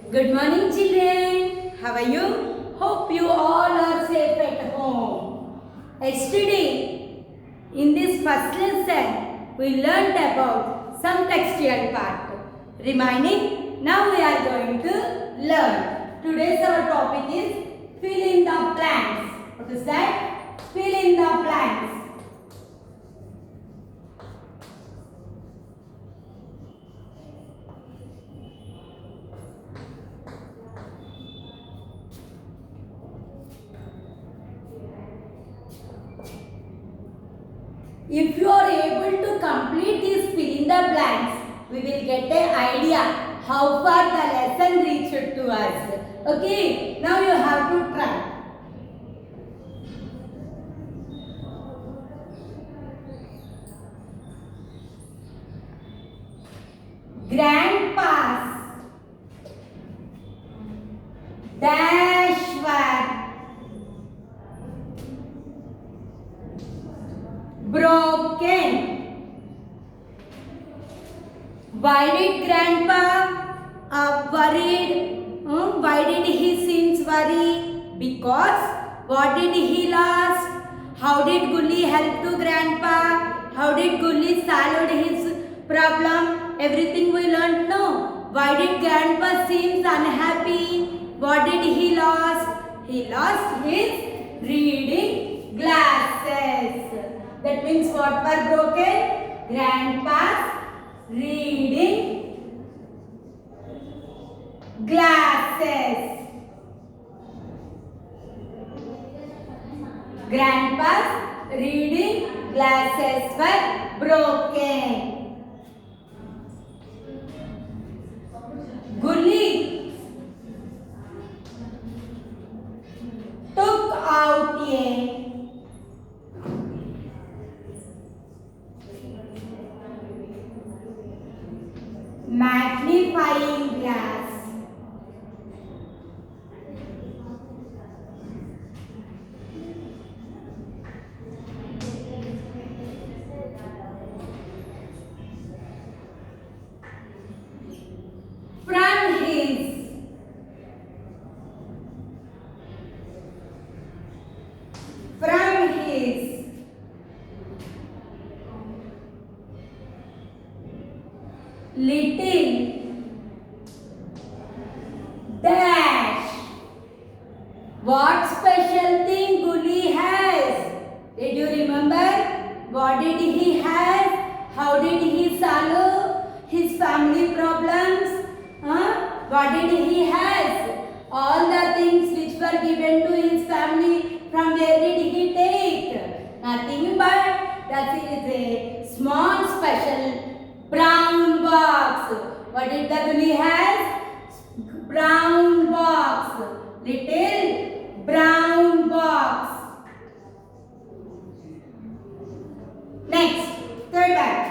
Good morning, children. How are you? Hope you all are safe at home. Yesterday, in this first lesson, we learned about some textual part. Remaining, now we are going to learn. Today's our topic is fill in the blanks. What is that? Fill in the blanks. If you are able to complete this fill in the blanks, we will get an idea how far the lesson reached to us. Okay, now you have to try. Grandpa's dash were broken. Why did Grandpa worried? Why did he seems worry? Because what did he lost? How did Gully help to Grandpa? How did Gully solve his problem? Everything we learned. No. Why did Grandpa seems unhappy? What did he lost? He lost his reading glasses. That means what were broken? Grandpa's reading glasses. Grandpa's reading glasses were broken. Gully took out a magnifying glass. From his little dash. What special thing Gully has? Did you remember? What did he have? How did he solve his family problems? What did he has? All the things which were given to his family, from where did he take? Nothing but that is a small special brown box. What did the Gully has? Brown box. Little brown box. Next, third one.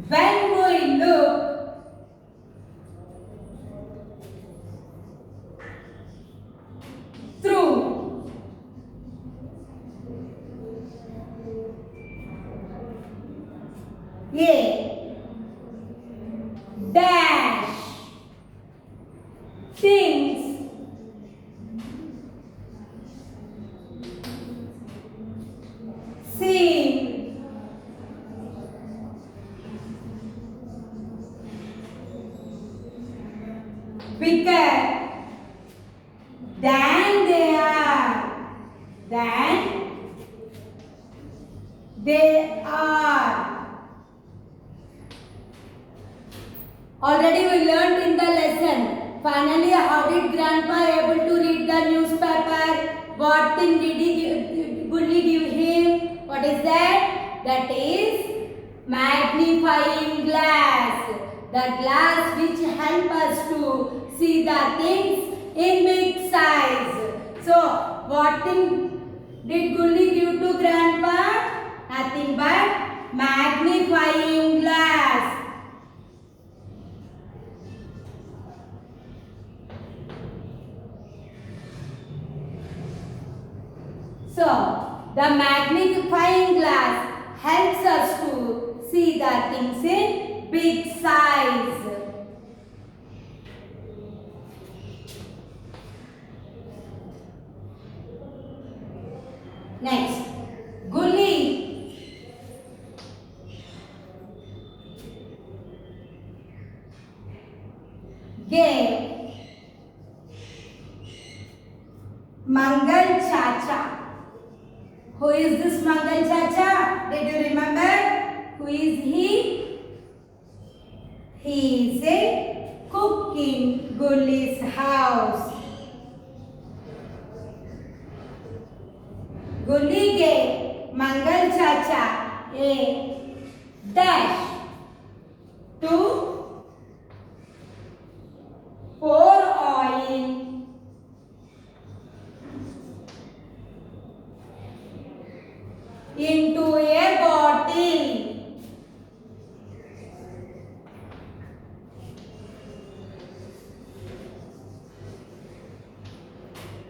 When we look through a dash things seem bigger than they are. Already we learned in the lesson. Finally, how did Grandpa able to read the newspaper? What thing did Gully give him? What is that? That is magnifying glass. The glass which help us to see the things in big size. So, what thing did Gully give to Grandpa? Nothing but magnifying glass. So, the magnifying glass helps us to see the things in big size. Next, gully. Game. Mangal Chacha. Who is this Mangal Chacha? Did you remember? Who is he? He is a cook in Gully's house. Gully gave Mangal Chacha a dash to pour oil into a bottle.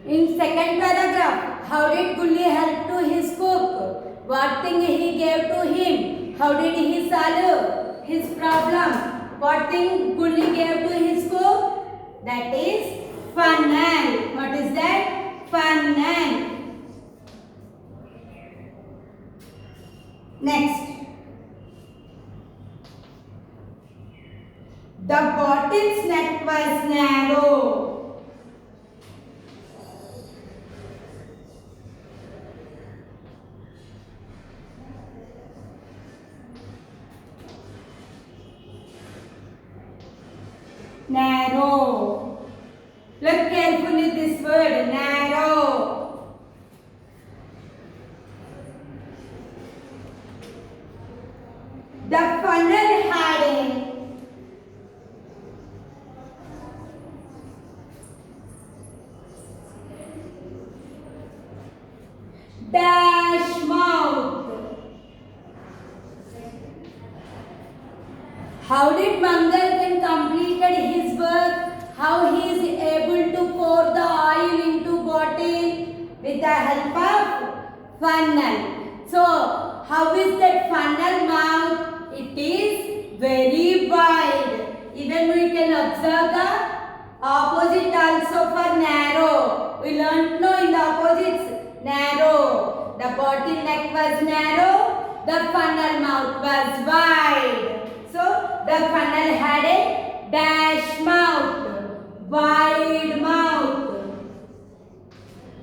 In second paragraph, how did Gully help to his cook? What thing he gave to him? How did he solve his problem? What thing Gully gave to his cook? That is funnel. What is that? Funnel. Next. The bottle's neck was narrow. Narrow. Look carefully this word, narrow. The funnel had a dash mouth. How did Mangal can completed his work? How he is able to pour the oil into bottle with the help of funnel. So, how is that funnel mouth? It is very wide. Even we can observe the opposite also for narrow. We learnt no in the opposites. Narrow. The bottle neck was narrow. The funnel mouth was wide. So, the funnel had a dash mouth, wide mouth.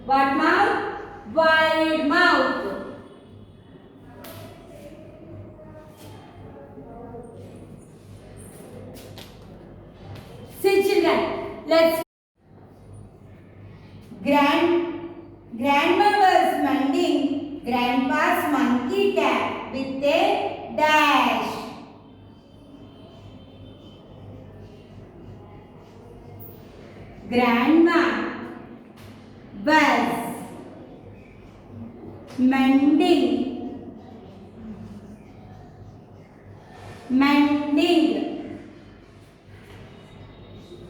What mouth? Wide mouth. See children, let's. Grandma was mending Grandpa's monkey cap with a dash. Grandma was mending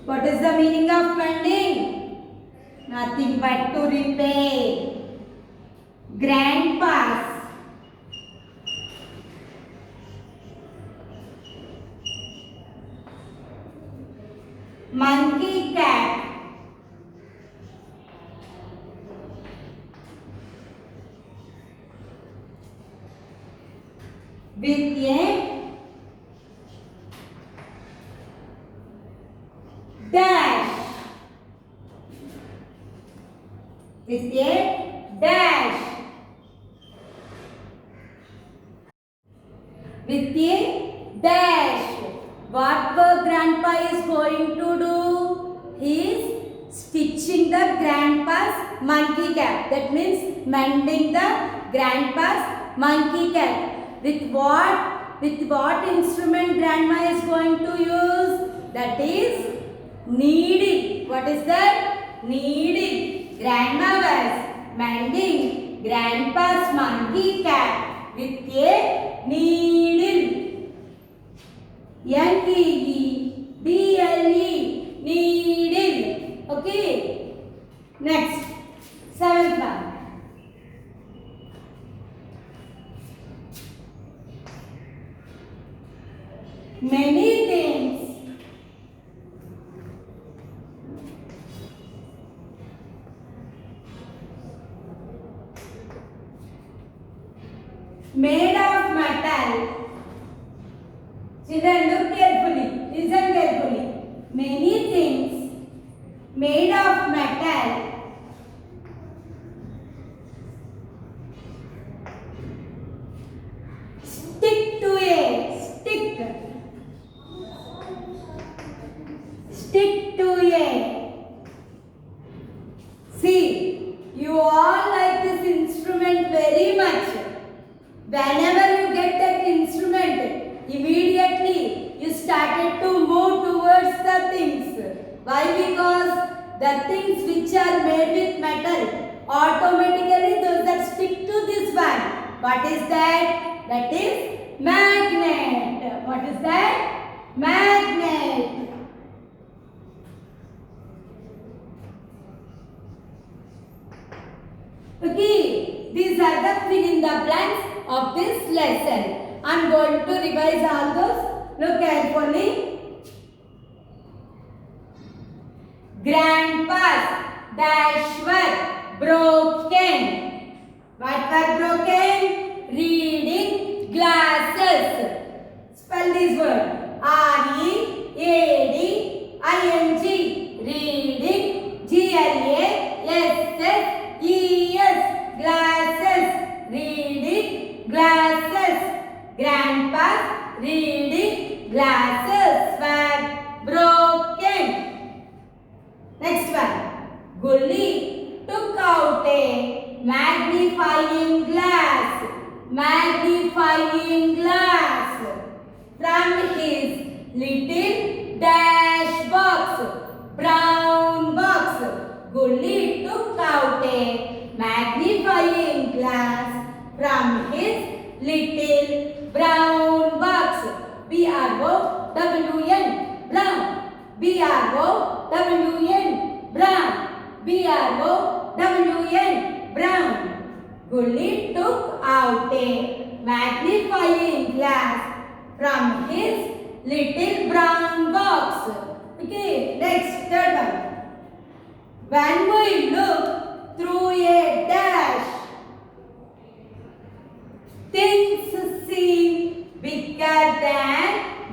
What is the meaning of mending? Nothing but to repair. Grandpa's monkey cap with a dash. With a dash. With a dash. What the grandpa is going to do? He is stitching the grandpa's monkey cap. That means mending the grandpa's monkey cap. With what? With what instrument grandma is going to use? That is needle. What is that? Needle. Grandma was mending grandpa's monkey cap with a needle. Needle. Needle. Okay. Next. Seventh one. many things. Made of metal. Children, look carefully. Listen carefully. Many things made of metal stick to a stick to a. See, you all like this instrument very much. Whenever you get that instrument, immediately you started to move towards the things. Why? Because the things which are made with metal, automatically those that stick to this one. What is that? That is magnet. What is that? Magnet. Okay, these are the fill in the blanks of this lesson. I am going to revise all those. Look carefully. Grandpa's dash were broken. What were broken? Reading glasses. Spell this word. R-E-A-D-I-N-G. Reading. G-L-A-S-S-E-S. Glasses. Reading glasses. Grandpa's reading glasses were broken. Next one. Gully took out a magnifying glass. Magnifying glass from his little dash box. Brown box. Gully took out a magnifying glass from his little brown box. B-R-O-W-N. Brown. B-R-O-W-N. Brown. B-R-O-W-N. Brown. Gully took out a magnifying glass from his little brown box. Okay, next, third one. When we look through a dash, things seem bigger than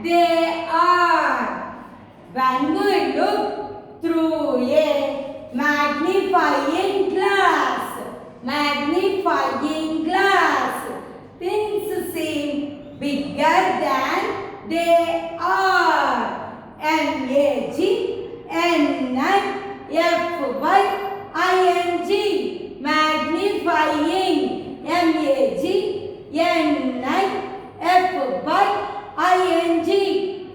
they are. When we look through a magnifying glass, things seem bigger than they are. M-A-G-N-I-F-Y-I-N-G. Magnifying. M-A-G-N-I-F-Y-I-N-G.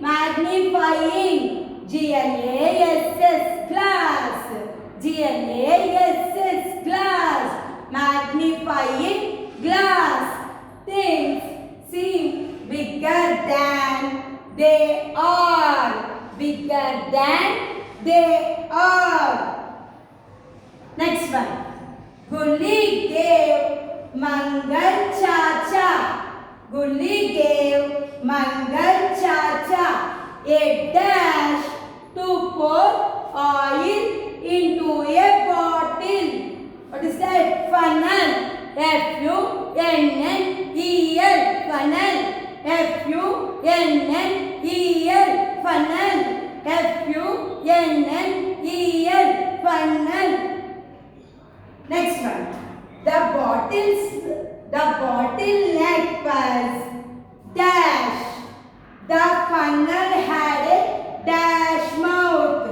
Magnifying. G-L-A-S-S. Glass. G-L-A-S-S. Glass. Magnifying glass. Things seem bigger than they are. Bigger than they are. Next one. Gully gave Mangal Chacha. Gully gave Mangal Chacha a dash to pour oil into a bottle. What is that? Funnel. F-U-N-N-E-L. Funnel. F-U-N-N-E-L. Funnel. F-U-N-N-E-L. Funnel. Next one. The bottle neck was dash. The funnel had a dash mouth.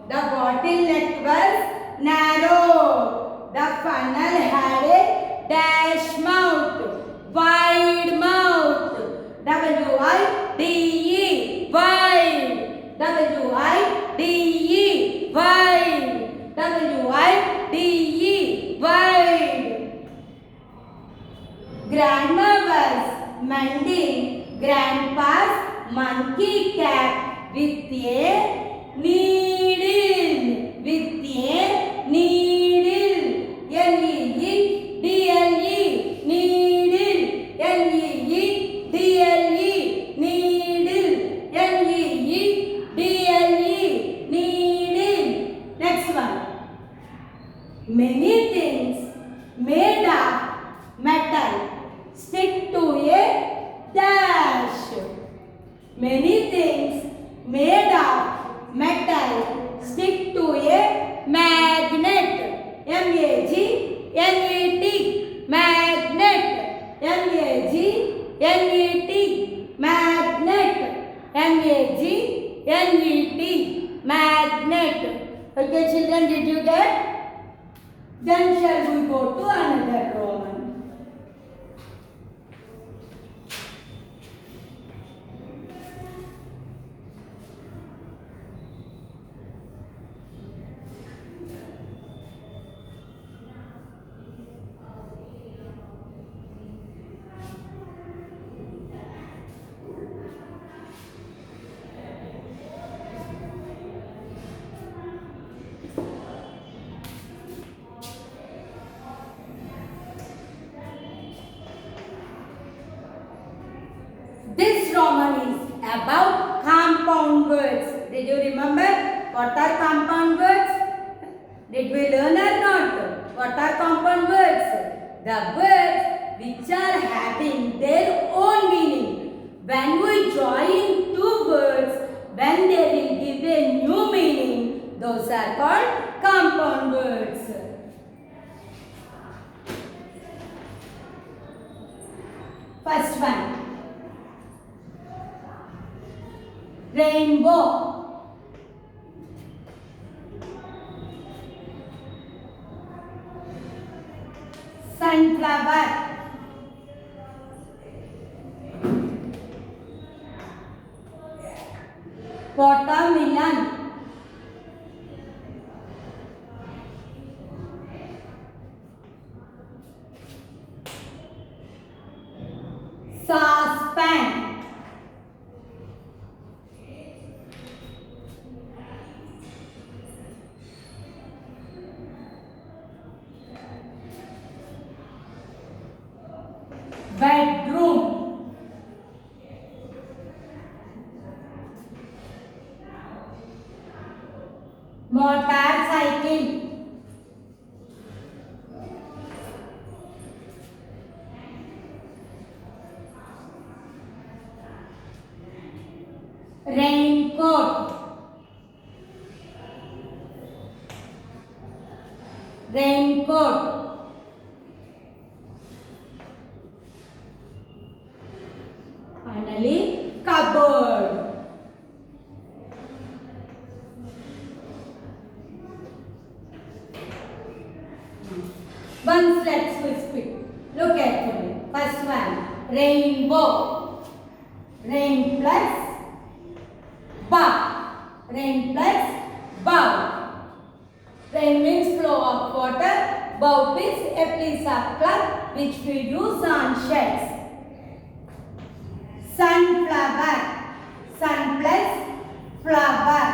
The bottle neck was narrow. The funnel had a dash mouth. Wide mouth. W-I-D-E. Wide. W-I-D-E. Wide. W-I-D-E. Wide. Grandma was mending Grandpa's monkey cap with a needle. With a needle. N-E-E-D-L-E. Needle. N-E-E-D-L-E. Needle. Many things made of metal stick to a magnet. M-A-G-N-E-T. Magnet. M-A-G-N-E-T. Magnet. M-A-G-N-E-T. Magnet. Okay, children, did you get? Then shall we go to another Roman? This Roman is about compound words. Did you remember what are compound words? Did we learn or not? What are compound words? The words which are having their own meaning. When we join two words, when they will give a new meaning, those are called compound words. First one. Rainbow. Sunflower. Watermelon. Saucepan. Bedroom. Motorcycle. Raincoat. Raincoat. Finally, cupboard. Once let's speak. Look at me. First one, rainbow. Rain plus bow. Rain plus bow. Rain means flow of water. Bow means a piece of cloth which we use on sheds. Sunflower. Sun plus flower.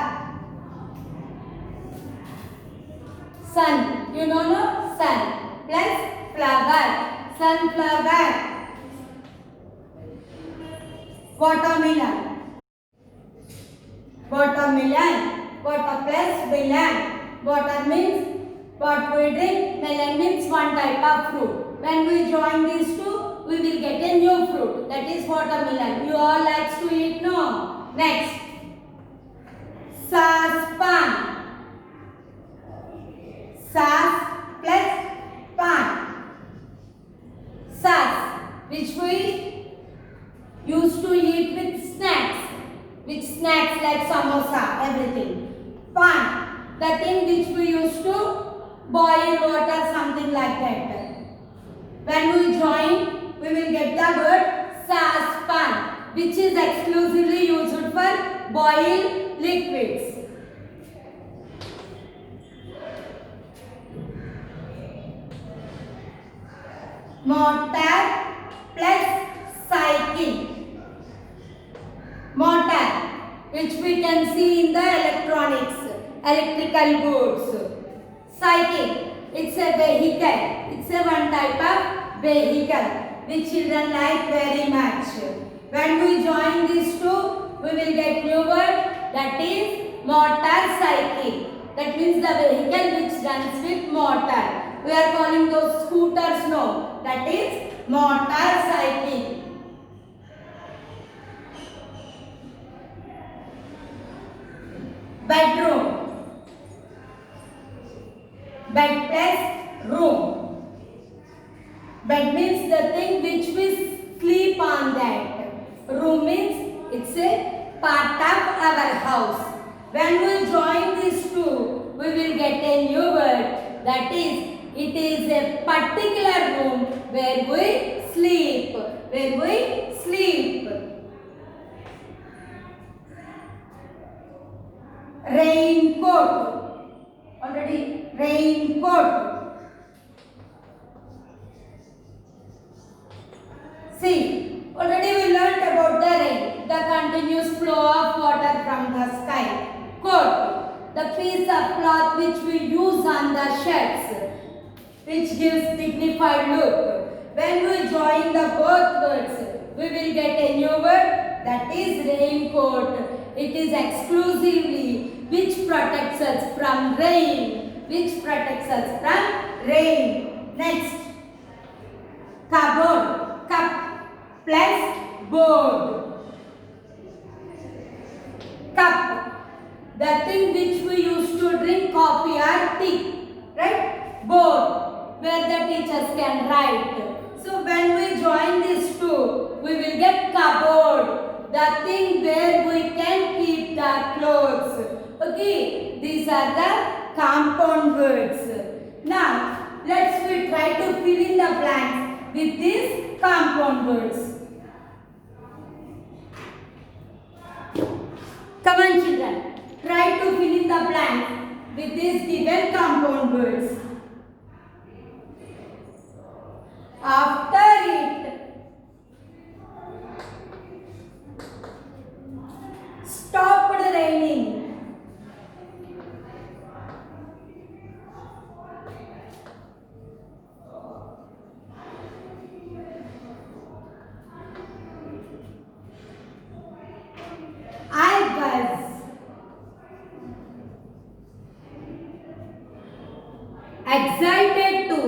Sun. You know no? Sun plus flower. Sunflower. Watermelon. Watermelon. Water plus melon. Water means what we drink. Melon means one type of fruit. When we join these two, we will get a new fruit. That is watermelon. You all like to eat, no? Next. Saucepan. Sauce plus pan. Sauce, which we used to eat with snacks. With snacks like samosa, everything. Pan, the thing which we used to boil water, something like that. When we join, we will get the word saucepan, which is exclusively used for boiled liquids. Motor plus cycle. Motor, which we can see in the electronics, electrical goods. Cycle, it's a vehicle. It's a one type of vehicle which children like very much. When we join these two, we will get new word, that is motorcycle. That means the vehicle which runs with motor. We are calling those scooters, no. That is motorcycle. bedroom. Bed plus room. Bed means the thing which we sleep on that. Room means it's a part of our house. When we join these two, we will get a new word. That is, it is a particular room where we sleep. Where we sleep. Raincoat. Already raincoat. See, already we learned about the rain, the continuous flow of water from the sky. Coat, the piece of cloth which we use on the shirts, which gives dignified look. When we join the both words, we will get a new word, that is raincoat. It is exclusively which protects us from rain. Which protects us from rain. Next, cupboard. Cup plus board. Cup, the thing which we used to drink coffee or tea, right? Board, where the teachers can write. So when we join these two, we will get cupboard, the thing where we can keep the clothes. Okay, these are the compound words. Now let's we try to fill in the blanks with these compound words. Come on children, try to fill in the blank with these given compound words. After it, stopped raining. I was excited to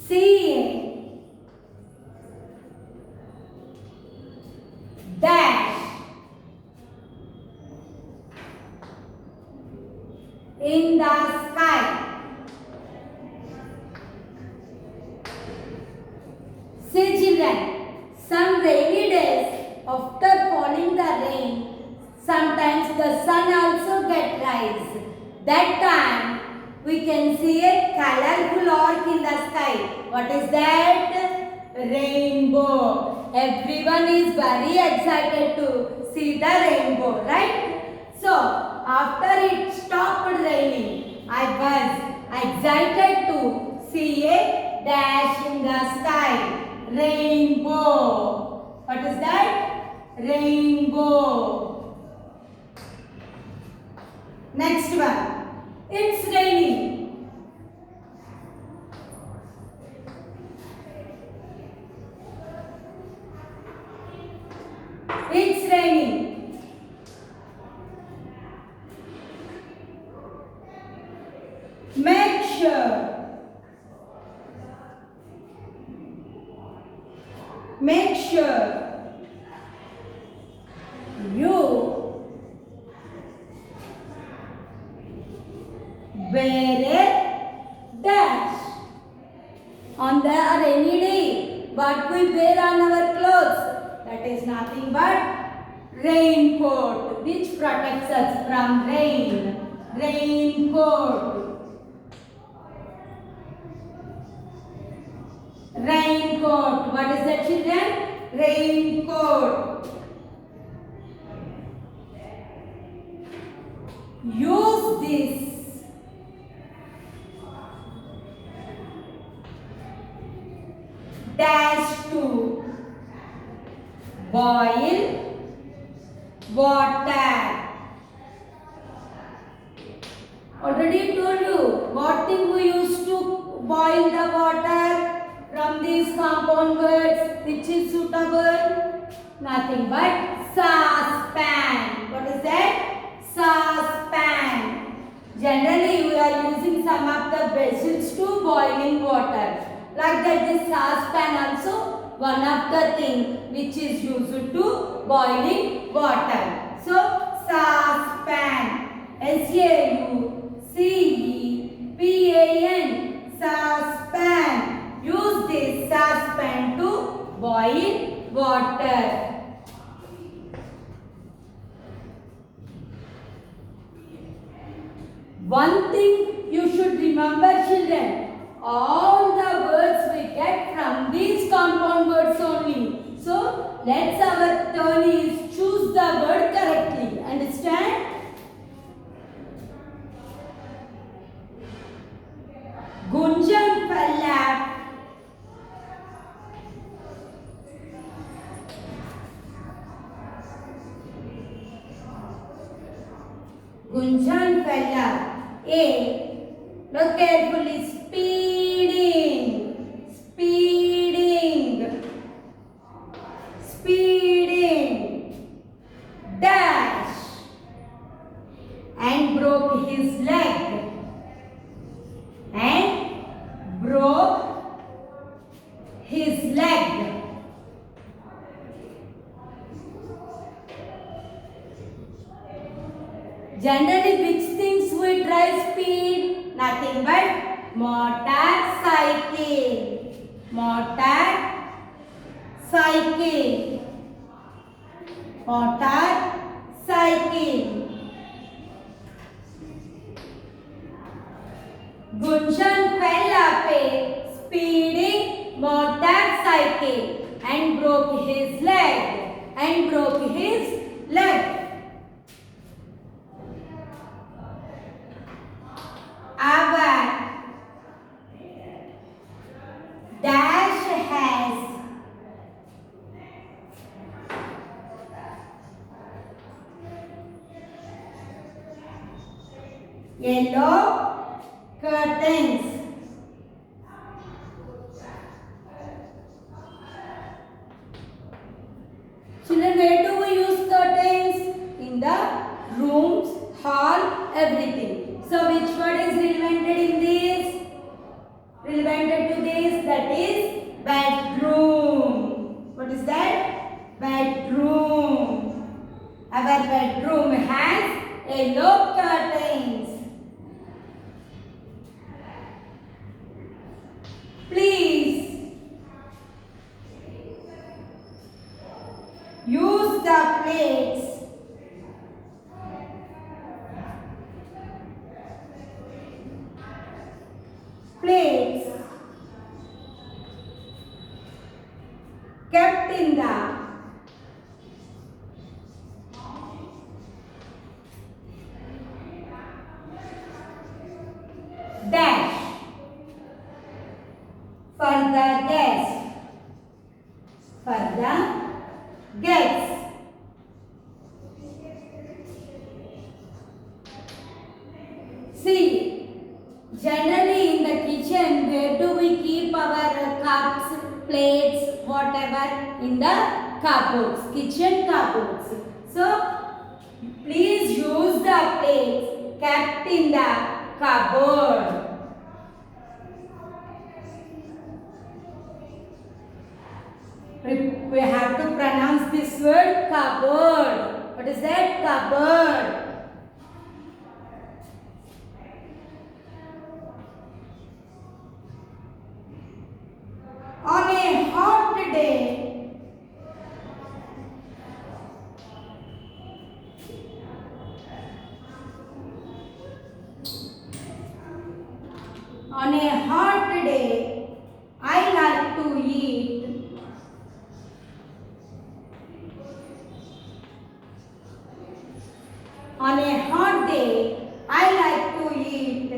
see dash in the sky. See children, some rainy days after falling the rain, sometimes the sun also get rise. That time we can see a colorful arc in the sky. What is that? Rainbow. Everyone is very excited to see the rainbow, right? So after it stopped raining, I was excited to see a dash in the sky. Rainbow. What is that? Rainbow. Next one. It's raining. It's raining. Make sure. Make sure you wear a dash on the rainy day. What we wear on our clothes? That is nothing but raincoat, which protects us from rain. Raincoat. Raincoat. What is that, children? Raincoat. Use this dash to boil water. Already told you what thing we used to boil the water. From these compound words, which is suitable? Nothing but saucepan. What is that? Saucepan. Generally, we are using some of the vessels to boiling water. Like that, this saucepan also one of the thing which is used to boiling water. So, saucepan. SAUCEPAN. Saucepan. Use this saucepan to boil water. One thing you should remember, children, all the words we get from these compound words only. So, let's our turn is choose the word correctly. Understand? Gunjan Palla. Gunjan Palla. A. Look carefully. Speeding. Speeding. Speeding. Dash. And broke his leg. And broke his leg. Generally, which things we drive speed? Nothing but motorcycle. Motorcycle. Motorcycle. Gunjan fell off a speeding motorcycle and broke his leg. And broke his leg. Our dash has yellow curtains. Children, where do we use curtains? In the rooms, hall, everything. So which word is relevant in this? Relevant to this, that is bedroom. What is that? Bedroom. Our bedroom has yellow curtains. Please use the plates. Plates kept in the dash for the guest. For the guests. See, generally in the kitchen, where do we keep our cups, plates, whatever? In the cupboards, kitchen cupboards. So, please use the plates kept in the cupboard. We have to pronounce this word cupboard. What is that? Cupboard. On a hot day, on a hot day, I like to eat on a hot day, I like to eat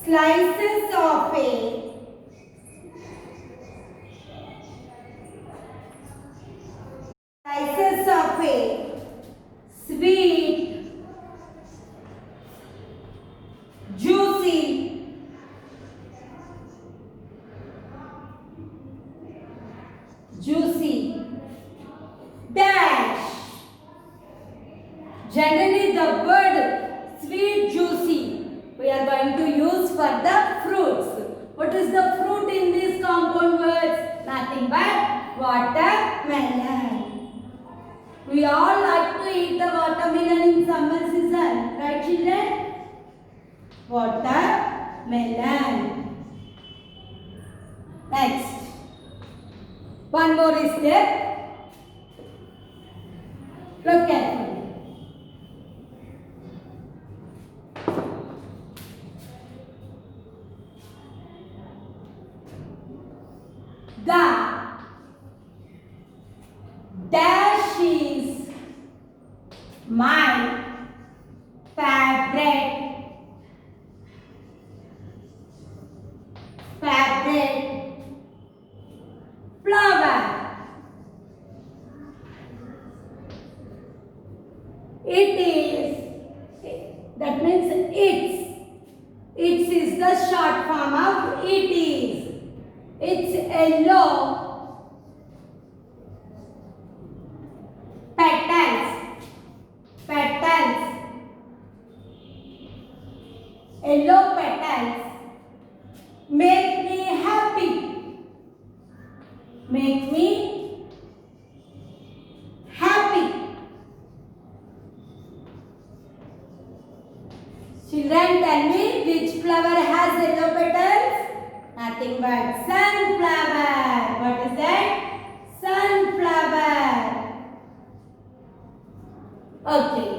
slices of a sweet, juicy, juicy. Dash. Generally the word sweet, juicy we are going to use for the fruits. What is the fruit in these compound words? Nothing but watermelon. We all like to eat the watermelon in summer season, right children? Watermelon. Next. One more is there. Look carefully. The dash is my favorite flower. It is, that means its is the short form of it is. It's yellow petals, yellow petals make me happy, make me happy. Children, tell me which flower has yellow petals? Nothing but sunflower. What is that? Sunflower. Okay.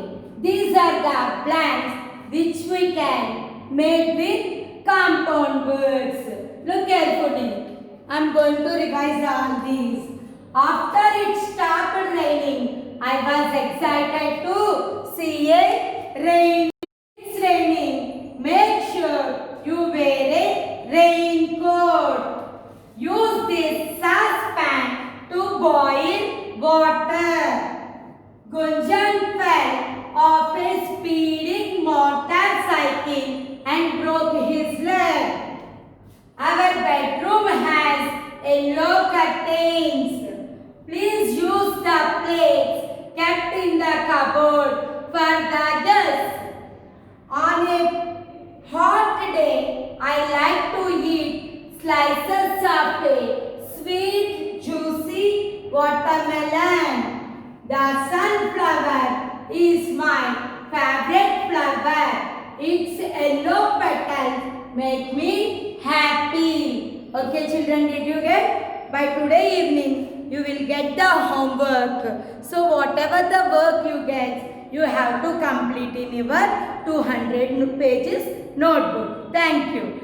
These are the plants which we can make with compound words. Look carefully. I am going to revise all these. After it started raining, I was excited to see a rain. It's raining. Make sure you wear a raincoat. Use this saucepan to boil water. Gunjan fell off a speeding motorcycle and broke his leg. Our bedroom has yellow curtains. Please use the plates kept in the cupboard for the guests. On a hot day, I like to eat slices of a sweet, juicy watermelon. The sunflower is my favorite flower. Its yellow petals make me happy. Okay children, did you get? By today evening, you will get the homework. So whatever the work you get, you have to complete in your 200 pages notebook. Thank you.